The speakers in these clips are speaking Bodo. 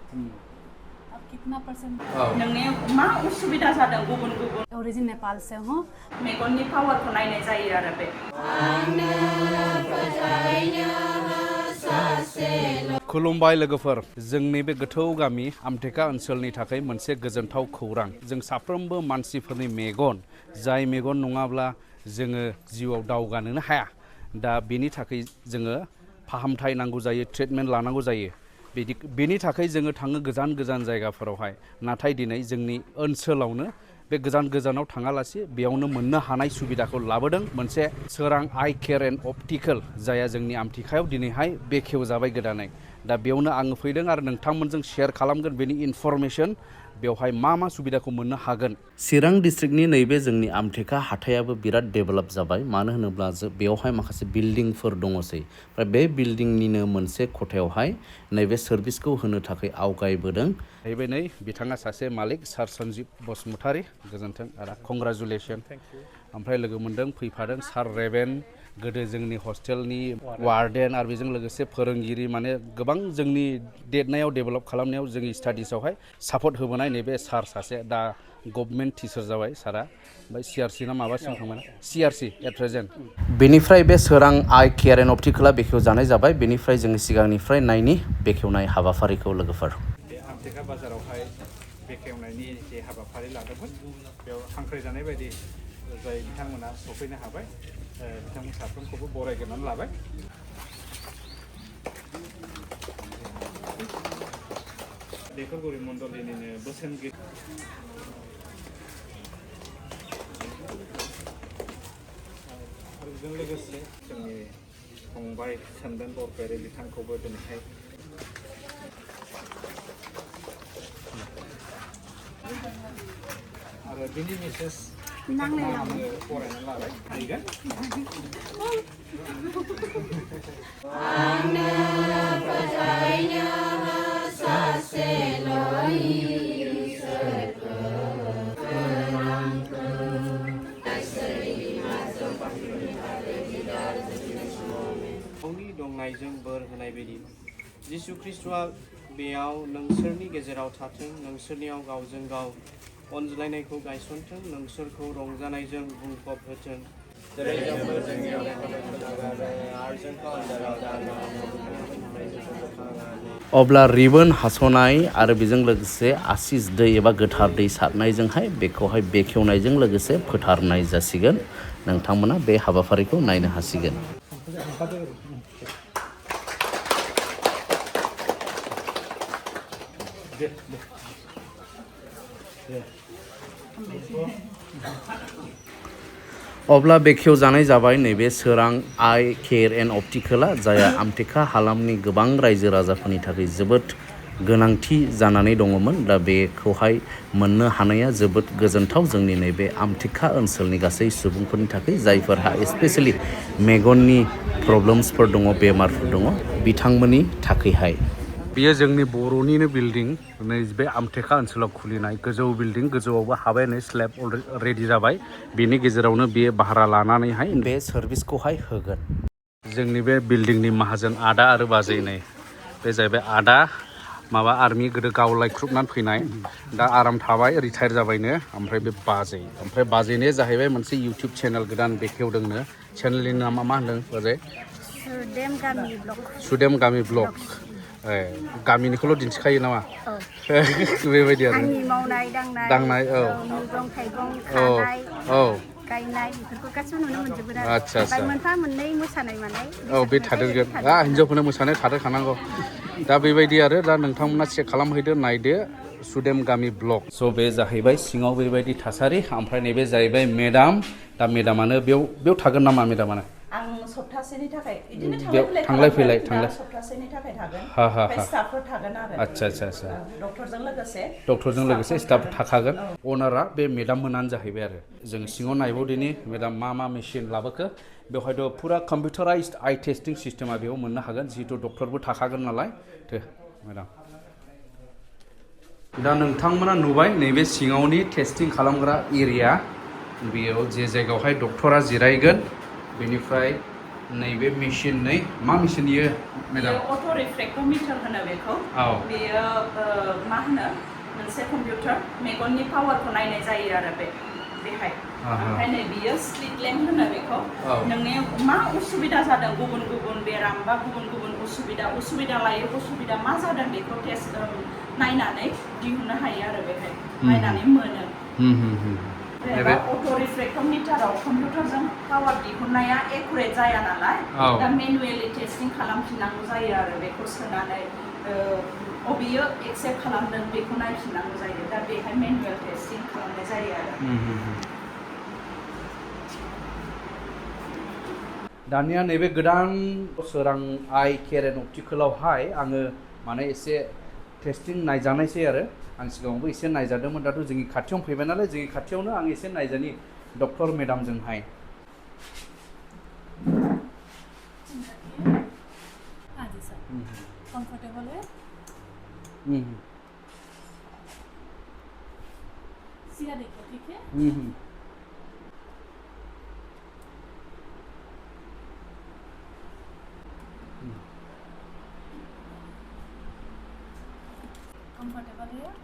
अब कितना परसेंट नोंनि मा उसुबिदा जादों गुबुन गुबुन ओरिजिन नेपाल से हूँ मेगननि पावारखौ नायनाय जायो आरो बे खुलुमबाय लोगोफोर जोंनि बे गोथौ गामि आमटेका ओनसोलनि थाखाय मोनसे गोजोनथाव खौरां जों साफ्रोमबो मानसिफोरनि मेगन जाय मेगन नङाब्ला जोङो जिउआव दावगानोनो हाया दा बेनि थाखाय जोङो फाहामथाय नांगौ जायो ट्रिटमेन्ट लानांगौ जायो बेनि थाखाय जोङो थाङो गोजान गोजान जायगाफोरावहाय नाथाय दिनै जोंनि ओनसोलावनो बे गोजान गोजानाव थाङालासे बेयावनो मोननो हानाय सुबिदाखौ लाबोदों मोनसे सोरां आइ केयार एन्ड अप्टिकेल जाया जोंनि आमथिकायाव दिनैहाय बेखेवजाबाय गोदानै दा बेयावनो आङो फैदों आरो नोंथांमोनजों शेयार खालामगोन बेनि इनफरमेसन बेवहाय मा सुबिदाखौ मोननो हागोन चिरां डिस्ट्रिक्टनि नैबे जोंनि आमटेका हाथायाबो बिराद डेभेलप जाबाय मानो होनोब्ला बेयावहाय माखासे बिल्डिंफोर दङसै ओमफ्राय बे बिल्डिंनिनो मोनसे खथायावहाय नैबे सार्भिसखौ होनो थाखाय आवगायबोदों जाहैबाय नै बिथाङा सासे मालिक सार सन्जिब बसुमतारी गोजोन्थों आरो कंग्रेचुलेसन ओमफ्राय लोगो मोनदों फैफादों सार रेबेन गोदो जोंनि हस्टेलनि वार्डेन आरो बेजों लोगोसे फोरोंगिरि माने गोबां जोंनि देरनायाव डेभेलप खालामनायाव जोंनि स्टाडिसावहाय सापर्ट होबोनाय नैबे सार सासे दा गभर्नमेन्ट टिचार जाबाय सारा ओमफ्राय सिआरसि ना माबासिम थांबाय सिआरसि एट प्रेजेन्ट बेनिफ्राय बे सोरां आइ केयार एन्ड अप्टिकेला बेखेवजानाय जाबाय बेनिफ्राय जोङो सिगांनिफ्राय नायनि बेखेवनाय हाबाफारिखौ लोगोफोर बे आमटेका बाजारावहाय बेखेवनायनि जे हाबाफारि लादोंमोन बेयाव हांख्रायजानाय बायदि जाय बिथांमोना सफैनो हाबाय बिथांमोन साफ्रोमखौबो बरायग्रोनानै लाबाय बेफोरगुरि मण्डलिनिनो बोसोनगिरि आरो बेजों लोगोसे जोंनि फंबाय सोनबेन बरगयारि बिथांखौबो दिनैहाय आरो बिनि मिसेस नांलायलाङो फरायनानै लाबाय फैगोन आंनो फोथायनो सासेल' इसोरखौ गावनि दंनायजों बोर होनाय बायदि जिसु ख्रिस्ट'आ बेयाव नोंसोरनि गेजेराव थाथों नोंसोरनियाव गावजों गाव अनज्लायनायखौ गायसनथों नोंसोरखौ रंजानायजों बुंफब होथों जेरै जोंबो जोंनियाव अब्ला रिबन हास'नाय आरो बेजों लोगोसे आसिस दै एबा गोथार दै सारनायजोंहाय बेखौहाय बेखेवनायजों लोगोसे फोथारनाय जासिगोन नोंथांमोना बे हाबाफारिखौ नायनो हासिगोन अब्ला बेखेवजानाय जाबाय नैबे सोरां आइ केयार एन्ड अप्टिकेला जाया आमटेका हालामनि गोबां रायजो राजाफोरनि थाखाय जोबोद गोनांथि जानानै दङमोन दा बेखौहाय मोननो हानाया जोबोद गोजोनथाव जोंनि नैबे आमटेका ओनसोलनि गासै सुबुंफोरनि थाखाय जायफोरहा स्पेशेलि मेगननि प्रब्लेम्सफोर दङ बेमारफोर दङ बिथांमोननि थाखायहाय बेयो जोंनि बर'निनो बिल्डिं नै बे आमटेका ओनसोलाव खुलिनाय गोजौ बिल्डिं गोजौआवबो हाबाय नै स्लेब रेडि जाबाय बेनि गेजेरावनो बेयो भारा लानानैहाय बे सार्भिसखौहाय होगोन जोंनि बे बिल्डिंनि माहाजोन आदा आरो बाजै नै बे जाहैबाय आदा माबा आर्मि गोदो गावलायख्रुबनानै फैनाय दा आराम थाबाय रिटायार जाबायनो ओमफ्राय बे बाजै ओमफ्राय बाजैने जाहैबाय मोनसे इउटिउब चेनेल गोदान बेखेवदोंनो चेनेलनि नामा मा होनदों बाजै सुदेम गामि ब्लग गामिनिखौल' दिन्थिखायो नामा बेबायदि आरो आंनि मावनाय दांनाय औ मैगं थाइगं खानाय औ गायनाय बेफोरखौ गासिबो नुनो मोनजोबगोन आरो आच्छा ओमफ्राय मोनफा मोननै मोसानाय मानाय औ बे थादेरगोन हिन्जावफोरनो मोसानाय थादेरखानांगौ दा बेबायदि आरो दा नोंथांमोना चेक खालामहैदो नायदो सुदेम गामि ब्लग स' बे जाहैबाय सिङाव बेबायदि थासारि ओमफ्राय नैबे जाहैबाय मेडाम दा मेडामानो बेयाव थागोन नामा मेडामानो आं सप्तासेनि थाखाय बिदिनो थांलाय फैलाय सप्तासेनि थाखाय थागोन ओमफ्राय स्टाफफोर थागोन आरो आच्छा डक्टरजों लोगोसे स्टाफ थाखागोन अनारा बे मेडाम मोनानो जाहैबाय आरो जों सिङाव नायबावदिनि मेडाम मा मेसिन लाबोखो बेवहायथ' फुरा कम्पिउटाराइज्ड आइ टेस्टिं सिस्टेमा बेयाव मोननो हागोन जिहेतु डक्टरबो थाखागोन नालाय मेडाम दा नोंथांमोना नुबाय नैबे सिङावनि टेस्टिं खालामग्रा एरिया बेयाव जे जायगायावहाय डक्टरा जिरायगोन बेनिफ्राय नैबे मेसिन नै मा मेसिन इयो मेडाम अट' रिफ्रेक्ट'मिटार होनो बेखौ बेयो मा होनो मोनसे कम्पिउटार मेगननि पावारखौ नायनाय जायो आरो बेहाय ओमफ्राय नै बियो स्लिट लेम्प होनो बेखौ नोंनि मा उसुबिदा जादों गुबुन गुबुन बेराम बा गुबुन गुबुन उसुबिदा लायो उसुबिदा मा जादों बेखौ टेस्ट नायनानै दिहुननो हायो आरो बेहाय नायनानै मोनो जेनेबा अट' रिफ्रेक्ट'मिटाराव कम्पिउटारजों पावार दिहुननाया एकुरेट जाया नालाय दा मेनुवेलि टेस्टिं खालामफिननांगौ जायो आरो बेखौ सोनानै अबेयो एक्सेप्ट खालामदों बेखौ नायफिननांगौ जायो दा बेहाय मेनुवेल टेस्टिं खालामनाय जायो आरो दानिया नैबे गोदान सोरां आइ केयार एन्ड अपटिकेलावहाय आङो माने एसे टेस्टिं नायजानायसै आरो आं सिगाङावबो एसे नायजादोंमोन दाथ' जोंनि खाथियावनो फैबाय नालाय जोंनि खाथियावनो आं एसे नायजानि डक्टर मेडामजोंहाय हाँ जी सर कंफर्टेबल है सिया देखो ठीक है कंफर्टेबल है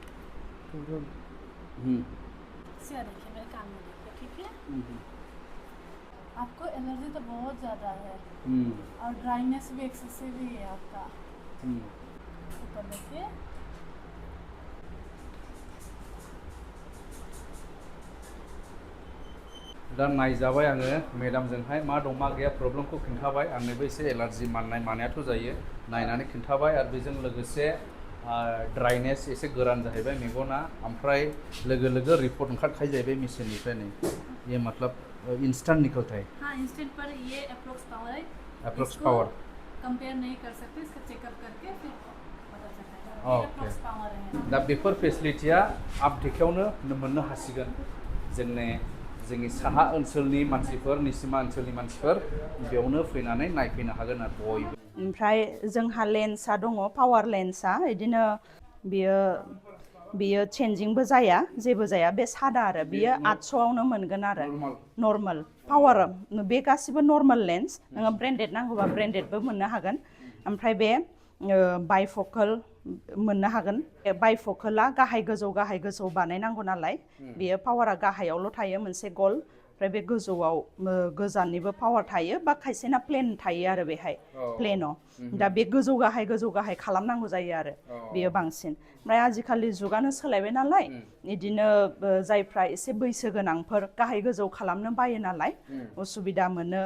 सिया देखिए मेरे कान में देखिए ठीक है आपको एलर्जी तो बहुत ज़्यादा है और ड्राइनेस भी एक्सेसिव ही है आपका ऊपर देखिए दा नायजाबाय आङो मेडामजोंहाय मा दं मा गैया प्रब्लेमखौ खिन्थाबाय आंनोबो एसे एलार्जि माननायाथ' जायो नायनानै खिन्थाबाय आरो बेजों लोगोसे ड्राइनेस एसे गोरान जाहैबाय मेगना ओमफ्राय लोगो लोगो रिपर्ट ओंखारखायो जाहैबाय मेसिननिफ्राय नै ये मतलब इंस्टेंट निकलता है हाँ इंस्टेंट पर ये अप्रोक्स पावर है अप्रोक्स पावर कंपेयर नहीं कर सकते इसका चेकअप करके फिर पता चलता है अप्रोक्स पावर है दा बेफोर फेसिलिटिया आपटेकायावनो मोननो हासिगोन जोंनि साहा ओनसोलनि मानसिफोर निसिमा ओनसोलनि मानसिफोर बेयावनो फैनानै नायफैनो हागोन आरो बयबो ओमफ्राय जोंहा लेन्सआ दङ पावार लेन्सआ बिदिनो बियो चेन्जिंबो जाया जेबो जाया बे सादा आरो बियो 800आवनो मोनगोन आरो नर्माल पावार बे गासिबो नर्माल लेन्स नोङो ब्रेन्डेड नांगौबा ब्रेन्डेडबो मोननो हागोन ओमफ्राय बे बाइफोकल मोननो हागोन बाइफोकला गाहाय गोजौ बानायनांगौ नालाय बेयो पावारा गाहायावल' थायो मोनसे गल ओमफ्राय बे गोजौआव गोजाननिबो पावार थायो बा खायसेना प्लेन थायो आरो बेहाय प्लेनाव दा बे गोजौ गाहाय खालामनांगौ जायो आरो बेयो बांसिन ओमफ्राय आजिखालि जुगानो सोलायबाय नालाय बिदिनो जायफ्रा एसे बैसो गोनांफोर गाहाय गोजौ खालामनो बायो नालाय उसुबिदा मोनो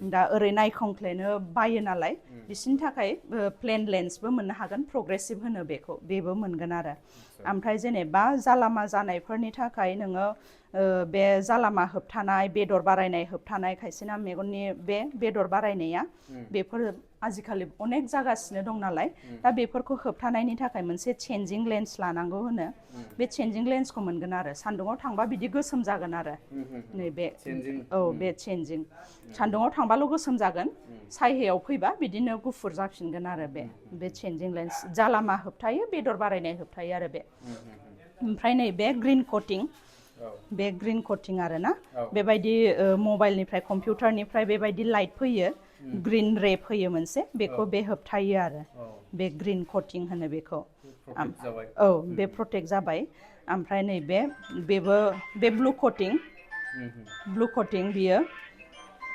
दा ओरै नायखंख्लेनो बायो नालाय बिसोरनि थाखाय प्लेन लेन्सबो मोननो हागोन प्रग्रेसिभ होनो बेबो मोनगोन आरो ओमफ्राय जेनेबा जालामा जानायफोरनि थाखाय नोङो बे जालामा होबथानाय बेदर बारायनाय होबथानाय खायसेना मेगननि बे बेदर बारायनाया बेफोर आजिखालि अनेक जागासिनो दं नालाय दा बेफोरखौ होबथानायनि थाखाय मोनसे चेन्जिं लेन्स लानांगौ होनो बे चेन्जिं लेन्सखौ मोनगोन आरो सान्दुङाव थांबा बिदि गोसोम जागोन आरो नैबे बे चेन्जिं सान्दुङाव थांबाल' गोसोम जागोन सायहायाव फैबा बिदिनो गुफुर जाफिनगोन आरो बे चेन्जिं लेन्स जालामा होबथायो बेदर बारायनाय होबथायो आरो बे ओमफ्राय नैबे ग्रीन कटिं बे ग्रीन कटिं आरो ना बेबायदि मबाइलनिफ्राय कम्पिउटारनिफ्राय बेबायदि लाइट फैयो ग्रीन रे फैयो मोनसे बेखौ बे होबथायो आरो बे ग्रीन कटिं होनो बेखौ बे प्रटेक्ट जाबाय ओमफ्राय नैबे बे ब्लू कटिं बियो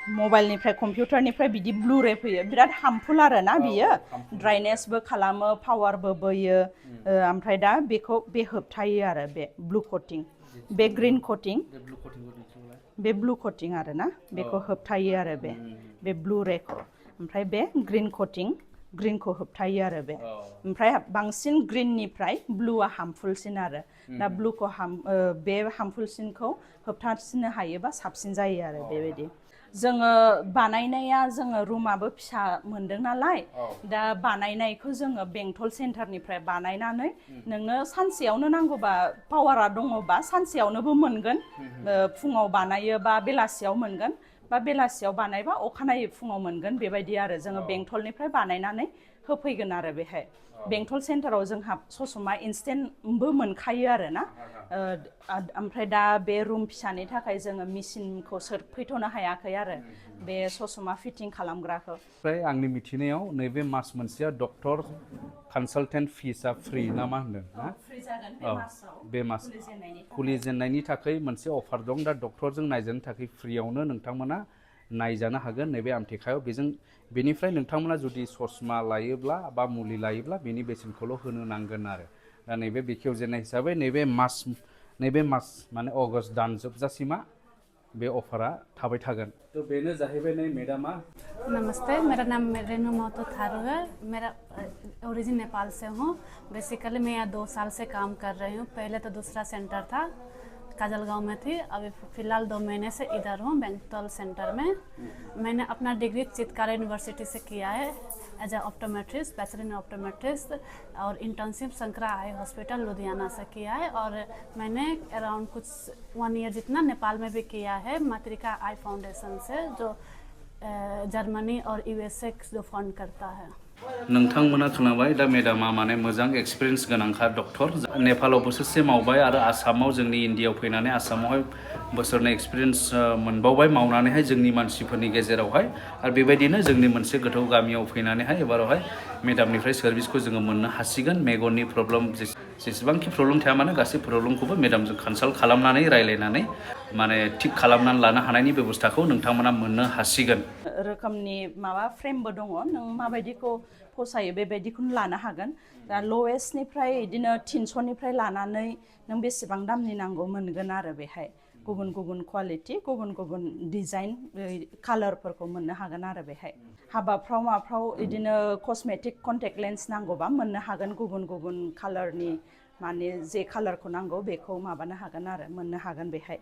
मबाइलनिफ्राय कम्पिउटारनिफ्राय बिदि ब्लू रे फैयो बिराद हार्मफुल आरो ना बियो ड्राइनेसबो खालामो पावारबो बोयो ओमफ्राय दा बे होबथायो आरो बे ब्लू कटिं बे ग्रीन कटिं बे ब्लू कटिं आरो ना बेखौ होबथायो आरो बे ब्लू रेखौ ओमफ्राय बे ग्रीन ग्रीनखौ होबथायो आरो ओमफ्राय बांसिन ग्रीननिफ्राय ब्लूआ हार्मफुलसिन आरो दा ब्लूखौ बे हार्मफुलसिनखौ होबथासिननो हायोबा साबसिन जायो आरो बेबायदि जोङो बानायनाया जोङो रुमाबो फिसा मोनदों नालाय दा बानायनायखौ जोङो बेंटल सेन्टारनिफ्राय बानायनानै नोंनो सानसेयावनो नांगौबा पावारा दङबा सानसेयावनोबो मोनगोन फुङाव बानायोबा बेलासियाव मोनगोन बा बेलासियाव बानायबा अखानायै फुङाव मोनगोन बेबायदि आरो जोङो बेंटलनिफ्राय बानायनानै होफैगोन आरो बेहाय बेंटल सेन्टाराव जोंहा ससमा इन्स्टेन्टबो मोनखायो आरो ना ओमफ्राय दा बे रुम फिसानि थाखाय जोङो मेसिनखौ सोफैथ'नो हायाखै आरो बे ससमा फिटिं खालामग्राखौ ओमफ्राय आंनि मिथिनायाव नैबे मास मोनसेया डक्टर कनसालटेन्ट फिसआ फ्रि ना मा होनदों ना फ्रि जागोन बे मासाव बे मास खुलिजेननायनि थाखाय मोनसे अफार दं दा डक्टरजों नायजानो थाखाय फ्रियावनो नोंथांमोना नायजानो हागोन नैबे आमटेकायाव बेनिफ्राय नोंथांमोना जुदि ससमा लायोब्ला बा मुलि लायोब्ला बेनि बेसेनखौल' होनो नांगोन आरो दा नैबे बेखेवजेननाय हिसाबै नैबे मास माने अगस्त दान जोबजासिमा बे अफारा थाबाय थागोन तो बेनो जाहैबाय नै मेडामा नमस्ते मेरा नाम रेनू महतो थारू है मेरा ओरिजिन नेपाल से हूँ बेसिकली मैं यहाँ 2 साल से काम कर रही हूँ पहले तो दूसरा सेंटर था काजलगांव में थी अभी फ़िलहाल 2 महीने से इधर हूँ बेंटल सेंटर में मैंने अपना डिग्री चितकार यूनिवर्सिटी से किया है as a optometrist bachelor in optometrist और internship Shankara eye hospital Ludhiana से किया है और मैंने अराउंड कुछ 1 ईयर जितना नेपाल में भी किया है मातृका आई फाउंडेशन से जो जर्मनी और यूएसए जो फंड करता है नोंथांमोना खोनाबाय दा मेडामा माने मोजां एक्सपिरियेन्स गोनांखा डक्टर नेपालाव बोसोरसे मावबाय आरो आसामाव जोंनि इन्डियायाव फैनानै आसामावहाय बोसोरनै एक्सपिरियेन्स मोनबावबाय मावनानैहाय जोंनि मानसिफोरनि गेजेरावहाय आरो बेबायदिनो जोंनि मोनसे गोथौ गामियाव फैनानैहाय एबारावहाय मेडामनिफ्राय सार्भिसखौ जोङो मोननो हासिगोन मेगननि प्रब्लेम जेसेबांखि प्रब्लेम थाया मानो गासै प्रब्लेमखौबो मेडामजों कनसाल्ट खालामनानै रायलायनानै माने थिक खालामनानै लानो हानायनि बेबस्थाखौ नोंथांमोना मोननो हासिगोन रोखोमनि माबा फ्रेमबो दङ नों माबायदिखौ फसायो बेबायदिखौनो लानो हागोन दा लवेस्टनिफ्राय बिदिनो 300निफ्राय लानानै नों बेसेबां दामनि नांगौ मोनगोन आरो बेहाय गुबुन गुबुन क्वालिटि गुबुन गुबुन डिजाइन कालारफोरखौ मोननो हागोन आरो बेहाय हाबाफ्राव माफ्राव बिदिनो कस्मेटिक कन्टेक्ट लेन्स नांगौबा मोननो हागोन गुबुन गुबुन कालारनि माने जे कालारखौ नांगौ बेखौ माबानो हागोन आरो मोननो हागोन बेहाय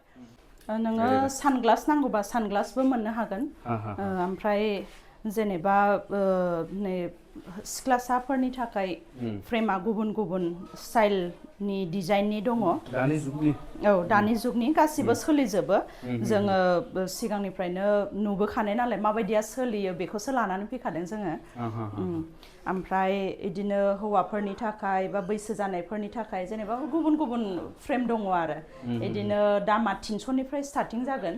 नोङो सानग्लास नांगौबा सानग्लासबो मोननो हागोन ओमफ्राय जेनेबा नै सिख्लासाफोरनि थाखाय फ्रेमा गुबुन गुबुन स्टाइलनि डिजाइननि दङ दानि जुगनि गासिबो सोलिजोबो जोङो सिगांनिफ्रायनो नुबोखानाय नालाय माबायदिया सोलियो बेखौसो लानानै फैखादों जोङो ओमफ्राय बिदिनो हौवाफोरनि थाखाय बा बैसो जानायफोरनि थाखाय जेनेबा गुबुन गुबुन फ्रेम दङ आरो बिदिनो दामा 300निफ्राय स्टार्टिं जागोन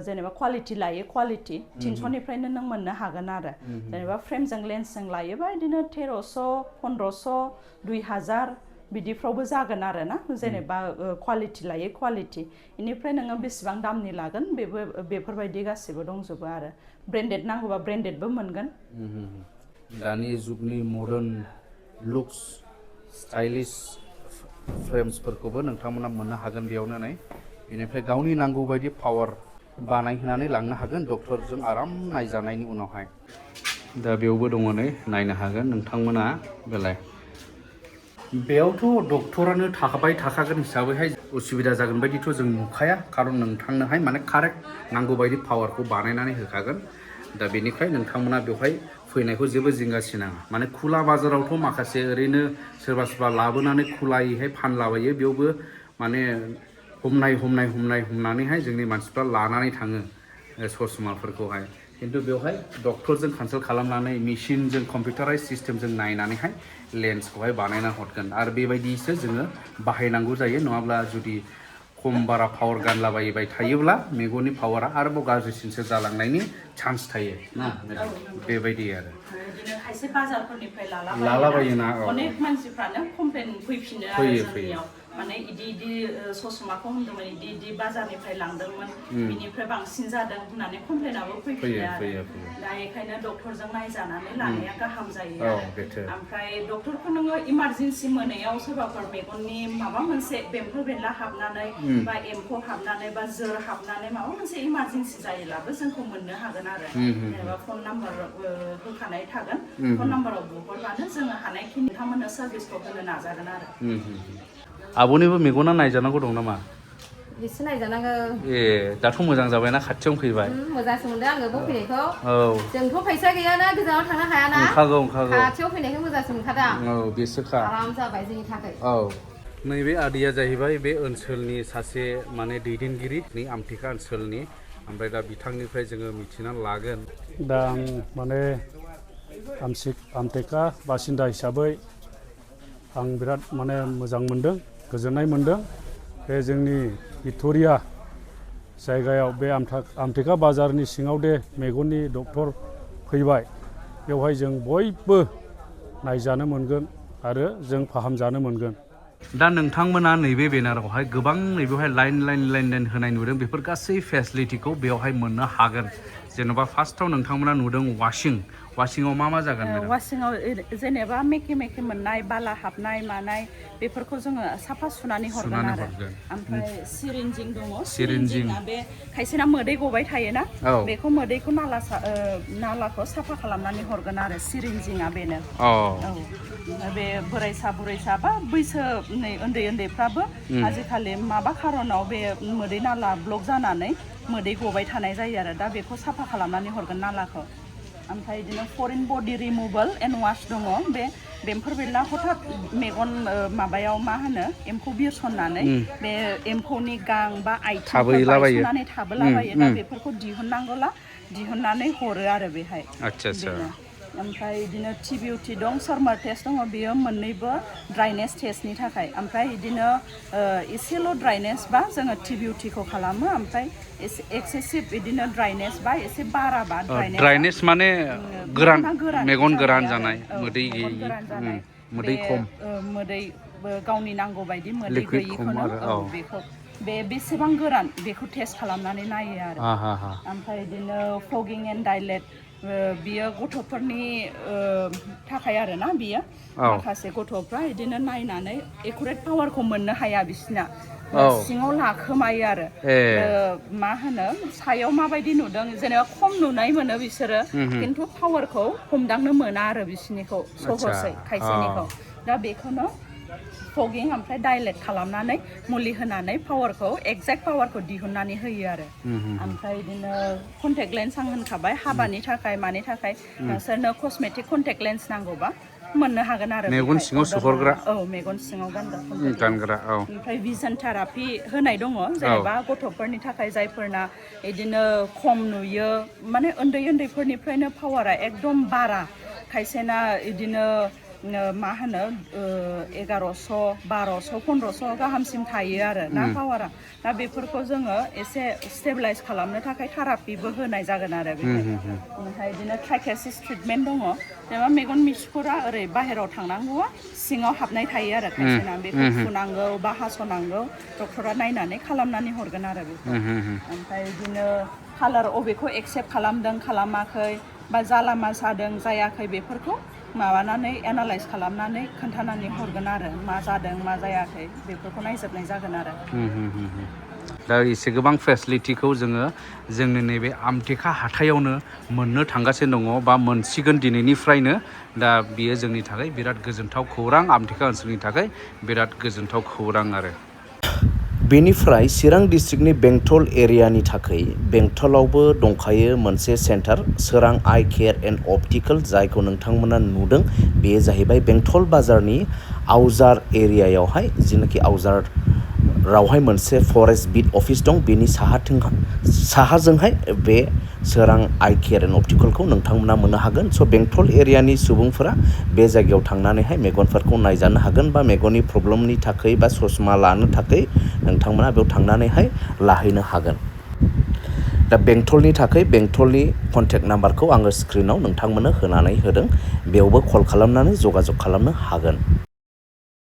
जेनेबा क्वालिटि लायो क्वालिटि 300निफ्रायनो नों मोननो हागोन आरो जेनेबा फ्रेमजों लेन्सजों लायोबा बिदिनो 1300 1500 2000 बिदिफ्रावबो जागोन आरो ना जेनेबा क्वालिटि लायो क्वालिटि बेनिफ्राय नोङो बेसेबां दामनि लागोन बेफोरबायदि गासिबो दंजोबो आरो ब्रेन्डेड नांगौबा ब्रेन्डेडबो मोनगोन दानि जुगनि मडार्न लुक्स स्टाइलिश फ्रेम्सफोरखौबो नोंथांमोना मोननो हागोन बेयावनो नै बेनिफ्राय गावनि नांगौ बायदि पावार बानायहोनानै लांनो हागोन डक्टरजों आराम नायजानायनि उनावहाय दा बेयावबो दङ नै नायनो हागोन नोंथांमोना बेलाय बेयावथ' डक्टरानो थाखाबाय थाखागोन हिसाबैहाय उसुबिदा जागोन बायदिथ' जों नुखाया खारन नोंथांनोहाय माने कारेक्ट नांगौ बायदि पावारखौ बानायनानै होखागोन दा बेनिखाय नोंथांमोना बेवहाय फैनायखौ जेबो जिंगासिनाङा माने खुला बाजारावथ' माखासे ओरैनो सोरबा लाबोनानै खुलायैहाय फानलाबायो बेयावबो माने हमनानैहाय जोंनि मानसिफ्रा लानानै थाङो ससमाफोरखौहाय खिन्थु बेवहाय डक्टरजों कनसाल्ट खालामनानै मेसिनजों कम्पिउटाराइज सिस्टेमजों नायनानैहाय लेन्सखौहाय बानायना हरगोन आरो बेबायदिसो जोङो बाहायनांगौ जायो नङाब्ला जुदि खम बारा पावार गानलाबायबाय थायोब्ला मेगननि पावारा आरोबाव गाज्रिसिनसो जालांनायनि चान्स थायो ना बेबायदि आरो बिदिनो खायसे बाजारफोरनिफ्राय लालाबायोना अनेक मानसिफ्रानो कमप्लेन फैफिनो आरो जोंनियाव माने इदि ससमाखौ होनदोंमोन इदि बाजारनिफ्राय लांदोंमोन बिनिफ्राय बांसिन जादों होननानै कमप्लेनाबो फैफिनो आरो दा बेखायनो डक्टरजों नायजानानै लानाया गाहाम जायो आरो ओमफ्राय डक्टरखौ नोङो इमारजेन्सि मोनायाव सोरबाफोर मेगननि माबा मोनसे बेम्फोर बेनला हाबनानै बा एम्फौ हाबनानै बा जोर हाबनानै माबा मोनसे इमारजेन्सि जायोब्लाबो जोंखौ मोननो हागोन आरो जेनेबा फन नाम्बार होखानाय थागोन फन नाम्बाराव बुहरबानो जोङो हानायखिनि नोंथांमोननो सार्भिसखौ होनो नाजागोन आरो आब'निबो मेगना नायजानांगौ दं नामा बिसो नायजानांगौ दाथ' मोजां जाबायना खाथियावनो फैबाय मोजांसो मोनदों आङो बाव फैनायखौ जोंथ' फैसा गैयाना गोजानाव थांनो हायाना ओंखागौ खाथियाव फैनायखौ मोजांसो मोनखादों बेसोखा आराम जाबाय जोंनि थाखाय नैबे आदैया जाहैबाय बे ओनसोलनि सासे माने दैदेनगिरि आमटेका ओनसोलनि ओमफ्राय दा बिथांनिफ्राय जोङो मिथिनानै लागोन दा आं माने आमटेका बासिन्दा हिसाबै आं बिराद माने मोजां मोनदों, गोजोननाय मोनदों। बे जोंनि भिक्ट'रिया जायगायाव बे आमटेका बाजारनि सिङाव दे मेगननि डक्टर फैबाय, बेवहाय जों बयबो नायजानो मोनगोन आरो जों फाहामजानो मोनगोन। दा नोंथांमोना नैबे बेनारावहाय गोबां नैबेवहाय लाइन होनाय नुदों, बेफोर गासै फेसिलिटिखौ बेवहाय मोननो हागोन। जेन'बा फार्स्टआव नोंथांमोना नुदों वाशिंआव मा जागोन मेडाम? वाशिंआव जेनेबा मेखे मोननाय बाला हाबनाय मानाय बेफोरखौ जोङो साफा सुनानै हरगोन आरो। ओमफ्राय सिरिन्जिं दङ, सिरिन्जिंआ बे खायसेना मोदै गबाय थायोना, बेखौ मोदैखौ नालाखौ साफा खालामनानै हरगोन आरो सिरिन्जिंआ बेनो। बे बुरैसा बा बैसो उन्दैफ्राबो आजिखालि माबा खारनाव बे मोदै नाला ब्लक जानानै मोदै गबाय थानाय जायो आरो, दा बेखौ साफा खालामनानै हरगोन नालाखौ। ओमफ्राय बिदिनो फरेन बडि रिमुभाल एन्ड वाश दङ, बे बेम्फोर बेरला हथात मेगन माबायाव मा होनो एम्फौ बिरसननानै बे एम्फौनि गां बा आथिंफोर बायसननानै थाबोलाबायो, दा बेफोरखौ दिहुननानै हरो आरो बेहाय। ओमफ्राय बिदिनो टि बिउटि दं, सार्मार टेस्ट दङ, बेयो मोननैबो ड्राइनेस टेस्टनि थाखाय। ओमफ्राय बिदिनो एसेल' ड्राइनेस बा जोङो टि बिउटिखौ खालामो, ओमफ्राय एक्सेसिभ बिदिनो ड्राइनेस बा एसे बाराबा ड्राइनेस माने मेगन गोरान जानाय, मोदै गैयि, मोदै खम, मोदै गावनि नांगौ बायदि मोदै गैयिखौनो बेखौ बेसेबां गोरान बेखौ टेस्ट खालामनानै नायो आरो। ओमफ्राय बिदिनो फगिं एन्ड डाइलेट, बियो गथ'फोरनि थाखाय आरोना, बियो माखासे गथ'फ्रा बिदिनो नायनानै एकुरेट पावारखौ मोननो हाया, बिसिना सिङाव लाखोमायो आरो। मा होनो सायाव माबायदि नुदों जेनेबा खम नुनाय मोनो बिसोरो, खिन्थु पावारखौ हमदांनो मोना आरो बिसिनिखौ सहसै खायसेनिखौ। दा बेखौनो फगिं ओमफ्राय डाइलेट खालामनानै मुलि होनानै एक्जेक्ट पावारखौ दिहुननानै होयो आरो। ओमफ्राय बिदिनो कन्टेक्ट लेन्स आं होनखाबाय, हाबानि थाखाय मानि थाखाय नोंसोरनो कस्मेटिक कन्टेक्ट लेन्स नांगौबा मोननो हागोन आरो। मेगन सिङाव सोहरग्रा, मेगन सिङाव गानग्रा। ओमफ्राय भिजन थेरापि होनाय दङ, जेनेबा गथ'फोरनि थाखाय जायफोरना बिदिनो खम नुयो, माने उन्दैफोरनिफ्रायनो पावारा एकदम बारा, खायसेना बिदिनो मा होनो 1100, 1200, 1500 गाहामसिम थायो आरो ना पावारा। दा बेफोरखौ जोङो एसे स्टेबलाइज खालामनो थाखाय थेरापिबो होनाय जागोन आरो बेहाय। ओमफ्राय बिदिनो ट्राइकेसिस ट्रिटमेन्ट दङ, जेनेबा मेगन मिसखुरा ओरै बाहेरायाव थांनांगौआ सिङाव हाबनाय थायो आरो खायसेना, बेखौ फुनांगौ बा हास'नांगौ, डक्टरा नायनानै खालामनानै हरगोन आरो बेखौ। ओमफ्राय बिदिनो कालार अबेखौ एक्सेप्ट खालामदों खालामाखै, बा जालामा जादों जायाखै, बेफोरखौ माबानानै एनालाइज खालामनानै खोन्थानानै हरगोन आरो, मा जादों मा जायाखै बेफोरखौ नायजोबनाय जागोन आरो। दा एसे गोबां फेसिलिटिखौ जोंनि नैबे आमटेका हाथायावनो मोननो थांगासिनो दङ, बा मोनसिगोन दिनैनिफ्रायनो। दा बियो जोंनि थाखाय बिराद गोजोनथाव खौरां, आमटेका ओनसोलनि थाखाय बिराद गोजोनथाव खौरां आरो। बेनिफ्राय चिरां डिस्ट्रिक्टनि बेंटल एरियानि थाखाय बेंटलावबो दंखायो मोनसे सेन्टार, सोरां आइ केयार एन्ड अप्टिकेल, जायखौ नोंथांमोना नुदों। बेयो जाहैबाय बेंटल बाजारनि आवजार एरियायावहाय, जिनाखि आवजारावहाय मोनसे फरेस्ट बिट अफिस दं, बेनि साहाजोंहाय बे सोरां आइ केयार एन्ड अप्टिकेलखौ नोंथांमोना मोननो हागोन। स' बेंटल एरियानि सुबुंफोरा बे जायगायाव थांनानैहाय मेगनफोरखौ नायजानो हागोन, बा मेगननि प्रब्लेमनि थाखाय बा ससमा लानो थाखाय नोंथांमोना बेयाव थांनानैहाय लाहैनो हागोन। दा बेंटलनि थाखाय बेंटलनि कन्टेक्ट नाम्बारखौ आङो स्क्रिनाव नोंथांमोननो होनानै होदों, बेयावबो कल खालामनानै जगाजग खालामनो हागोन।